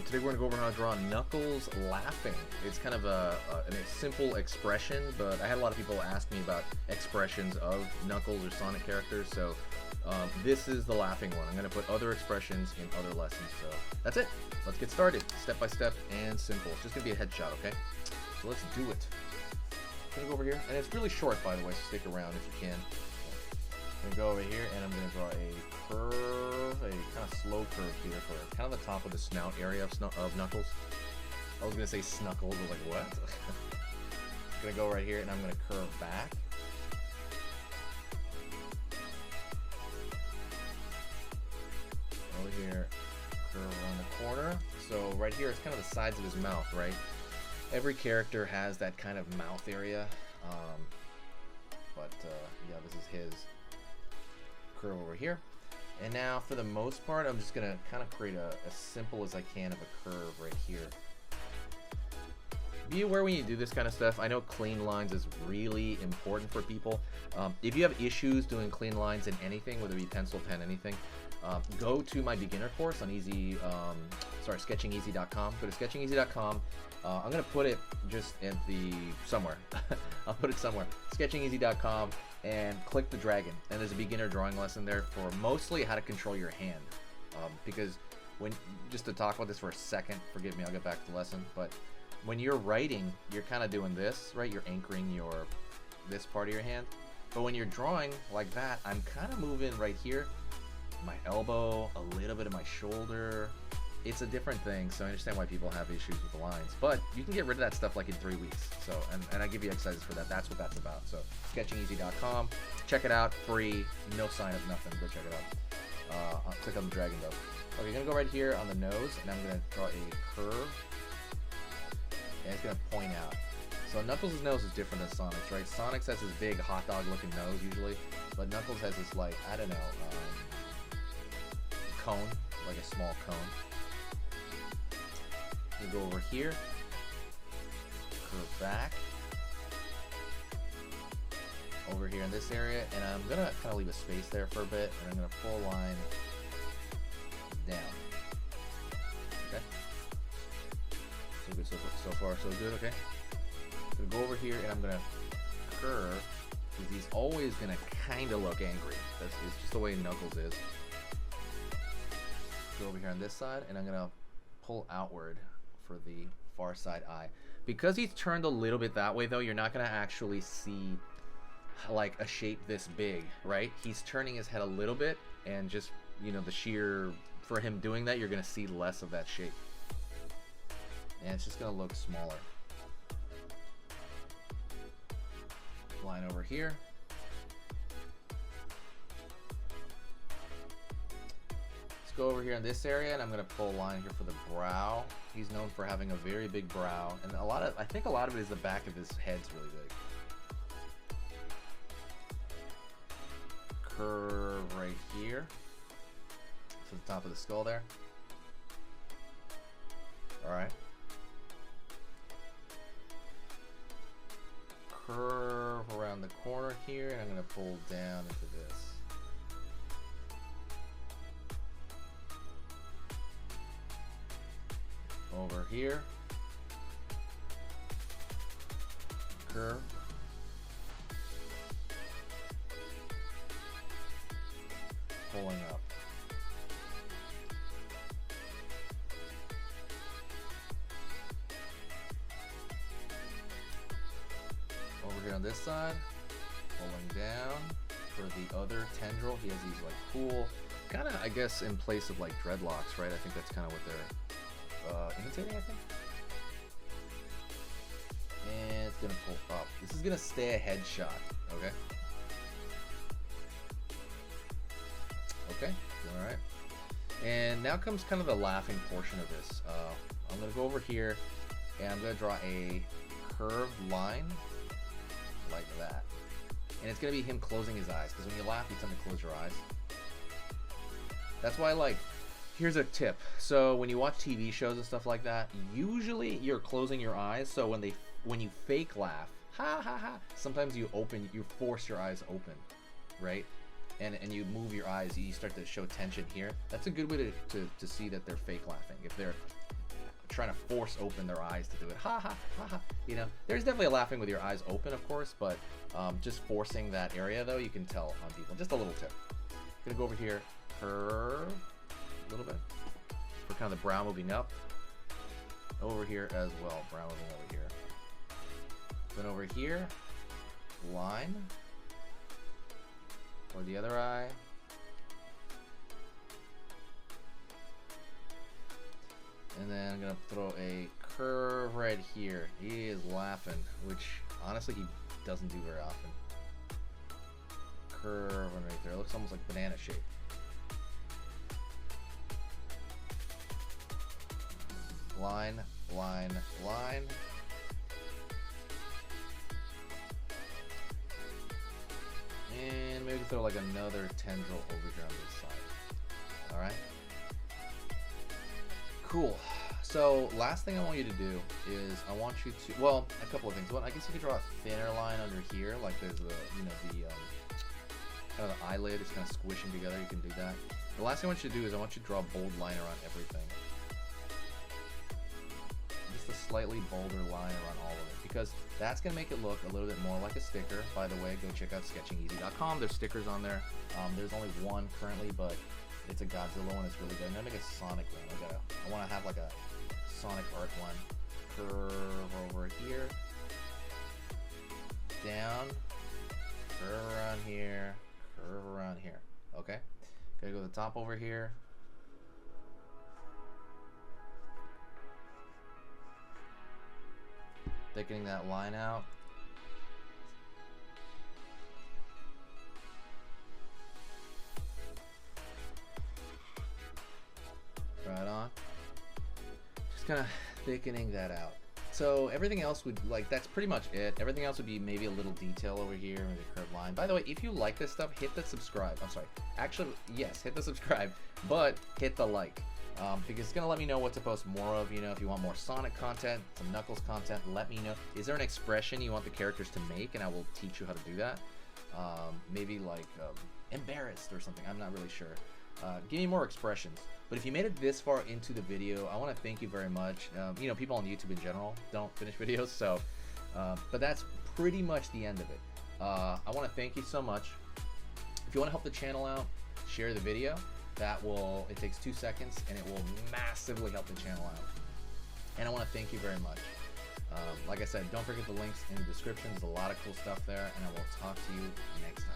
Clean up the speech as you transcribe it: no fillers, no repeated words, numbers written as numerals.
Today we're going to go over how to draw Knuckles laughing. It's kind of a simple expression, but I had a lot of people ask me about expressions of Knuckles or Sonic characters, so this is the laughing one. I'm going to put other expressions in other lessons, so that's it. Let's get started. Step by step and simple. It's just going to be a headshot, okay? So let's do it. I'm going to go over here, and it's really short, by the way, so stick around if you can. I'm going to go over here, and I'm going to draw a curve, a kind of slow curve here for kind of the top of the snout area of Knuckles. I was going to say Snuckles, I was like, what? I'm going to go right here, and I'm going to curve back. Over here, curve around the corner. So right here, it's kind of the sides of his mouth, right? Every character has that kind of mouth area, yeah, this is his curve over here. And now for the most part, I'm just gonna kind of create as simple as I can of a curve right here. Be aware when you do this kind of stuff. I know clean lines is really important for people. If you have issues doing clean lines in anything, whether it be pencil, pen, anything, go to my beginner course on sketchingeasy.com. Go to sketchingeasy.com. I'm gonna put it just at somewhere. I'll put it somewhere. Sketchingeasy.com, and click the dragon. And there's a beginner drawing lesson there for mostly how to control your hand. Because just to talk about this for a second, forgive me, I'll get back to the lesson. But when you're writing, you're kind of doing this, right? You're anchoring this part of your hand. But when you're drawing like that, I'm kind of moving right here, my elbow, a little bit of my shoulder. It's a different thing, so I understand why people have issues with the lines. But you can get rid of that stuff like in 3 weeks. So, and I give you exercises for that. That's what that's about. So, sketchingeasy.com. Check it out. Free. No sign up, nothing. Go check it out. I'll click on the dragon though. Okay, I'm going to go right here on the nose, and I'm going to draw a curve. And it's going to point out. So Knuckles' nose is different than Sonic's, right? Sonic's has this big hot dog looking nose usually. But Knuckles has this, like, I don't know, cone. Like a small cone. We go over here, curve back, over here in this area, and I'm gonna kind of leave a space there for a bit, and I'm gonna full line down. Okay. So good, so far so good. Okay. I'm gonna go over here, and I'm gonna curve, because he's always gonna kind of look angry. It's just the way Knuckles is. Go over here on this side, and I'm gonna pull outward for the far side eye. Because he's turned a little bit that way though, you're not going to actually see like a shape this big, right? He's turning his head a little bit, and just, you know, the sheer, for him doing that, you're going to see less of that shape. And it's just going to look smaller. Line over here. Go over here in this area, and I'm going to pull a line here for the brow. He's known for having a very big brow, and I think a lot of it is the back of his head's really big. Curve right here to the top of the skull there. Alright. Curve around the corner here, and I'm going to pull down into this. Over here, curve, pulling up. Over here on this side, pulling down for the other tendril. He has these like cool, kind of, I guess, in place of like dreadlocks, right? I think that's kind of what they're imitating, I think. And it's gonna pull up. This is gonna stay a headshot, okay? Okay, alright. And now comes kind of the laughing portion of this. I'm gonna go over here, and I'm gonna draw a curved line like that. And it's gonna be him closing his eyes, because when you laugh, you tend to close your eyes. That's why, like, here's a tip. So when you watch TV shows and stuff like that, usually you're closing your eyes. So when you fake laugh, ha ha ha, sometimes you force your eyes open, right? and you move your eyes, you start to show tension here. That's a good way to see that they're fake laughing. If they're trying to force open their eyes to do it. Ha ha ha ha. You know, there's definitely a laughing with your eyes open, of course, but just forcing that area though, you can tell on people. Just a little tip. Gonna go over here, curve a little bit for kind of the brow moving up. Over here as well, brow moving over here. Then over here, line for the other eye. And then I'm gonna throw a curve right here. He is laughing, which honestly he doesn't do very often. Curve right there. It looks almost like banana shape. Line, line, line. And maybe throw like another tendril over here on this side. Alright. Cool. So last thing I want you to do is I want you to, well, a couple of things. Well, I guess you could draw a thinner line under here, like there's the, you know, the kind of the eyelid is kind of squishing together. You can do that. The last thing I want you to do is I want you to draw a bold line around everything. Just a slightly bolder line around all of it, because that's going to make it look a little bit more like a sticker. By the way, go check out sketchingeasy.com. There's stickers on there. There's only one currently, but it's a Godzilla one. It's really good. I'm gonna make a Sonic one. I want to have like a Sonic art one. Curve over here, down, curve around here, curve around here. Okay. Gotta go to the top over here. Thickening that line out. Right on. Just kind of thickening that out. So everything else would, like, that's pretty much it. Everything else would be maybe a little detail over here, maybe a curved line. By the way, if you like this stuff, hit the subscribe. I'm sorry. Actually, yes, hit the subscribe, but hit the like. Because it's going to let me know what to post more of. You know, if you want more Sonic content, some Knuckles content, let me know. Is there an expression you want the characters to make? And I will teach you how to do that. Maybe like embarrassed or something. I'm not really sure. Give me more expressions. But if you made it this far into the video, I want to thank you very much. You know, people on YouTube in general don't finish videos, so but that's pretty much the end of it. I want to thank you so much. If you want to help the channel out, share the video. That will, it takes 2 seconds and it will massively help the channel out. And I want to thank you very much. Like I said, don't forget the links in the description. There's a lot of cool stuff there, and I will talk to you next time.